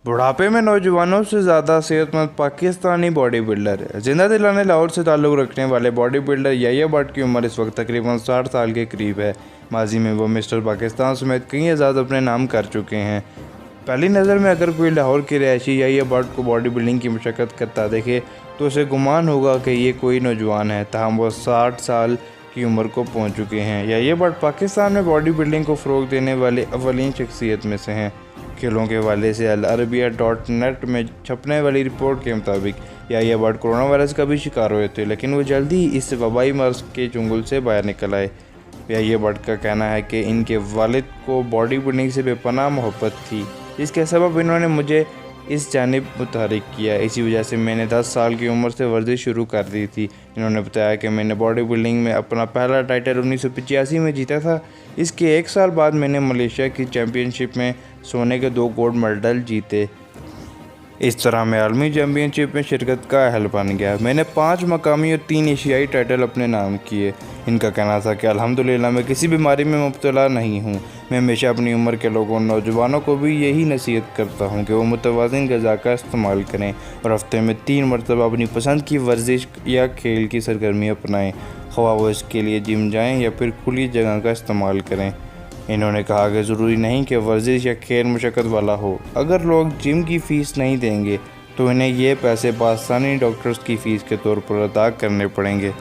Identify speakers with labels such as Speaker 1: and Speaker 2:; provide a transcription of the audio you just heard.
Speaker 1: बुढ़ापे में नौजवानों से ज़्यादा सेहतमंद पाकिस्तानी बॉडी बिल्डर है। जिंदा दिलाने लाहौर से ताल्लुक़ रखने वाले बॉडी बिल्डर याह्या भट्ट की उम्र इस वक्त तकरीबन 60 साल के करीब है। माजी में वो मिस्टर पाकिस्तान समेत कई एजाज़ अपने नाम कर चुके हैं। पहली नज़र में अगर कोई लाहौर के रहायशी याह्या भट्ट को बॉडी बिल्डिंग की मशक्क़त करता देखे तो उसे गुमान होगा कि ये कोई नौजवान है, ताहम वो 60 साल की उम्र को पहुँच चुके हैं। याह्या भट्ट पाकिस्तान में बॉडी बिल्डिंग को फ़रोग़ देने वाले अव्वलीन शख्सियत में से हैं। खेलों के हवाले से al-Arabiya.net में छपने वाली रिपोर्ट के मुताबिक याह्या भट्ट कोरोना वायरस का भी शिकार हुए थे, लेकिन वो जल्दी ही इस वबाई मर्ज़ के चंगुल से बाहर निकल आए। याह्या भट्ट का कहना है कि इनके वालिद को बॉडी बिल्डिंग से बेपनाह मोहब्बत थी, जिसके सबब इन्होंने मुझे इस जानिब मुतहरिक किया। इसी वजह से मैंने 10 साल की उम्र से वर्जिश शुरू कर दी थी। इन्होंने बताया कि मैंने बॉडी बिल्डिंग में अपना पहला टाइटल 1985 में जीता था। इसके 1 साल बाद मैंने मलेशिया की चैम्पियनशिप में सोने के 2 गोल्ड मेडल जीते। इस तरह मैं आलमी चैम्पियनशिप में शिरकत का अहल बन गया। मैंने 5 मकामी और 3 एशियाई टाइटल अपने नाम किए। इनका कहना था कि अल्हम्दुलिल्लाह मैं किसी बीमारी में मुब्तला नहीं हूँ। मैं हमेशा अपनी उम्र के लोगों नौजवानों को भी यही नसीहत करता हूँ कि वो मुतवाज़िन ग़िज़ा का इस्तेमाल करें और हफ्ते में 3 मरतबा अपनी पसंद की वर्जिश या खेल की सरगर्मी अपनाएं, ख्वाह वो इसके लिए जिम जाएँ या फिर खुली जगह का इस्तेमाल करें। इन्होंने कहा कि ज़रूरी नहीं कि वर्जिश या खेल मशक्क़त वाला हो। अगर लोग जिम की फ़ीस नहीं देंगे तो इन्हें ये पैसे पाकिस्तानी डॉक्टर्स की फ़ीस के तौर पर अदा करने पड़ेंगे।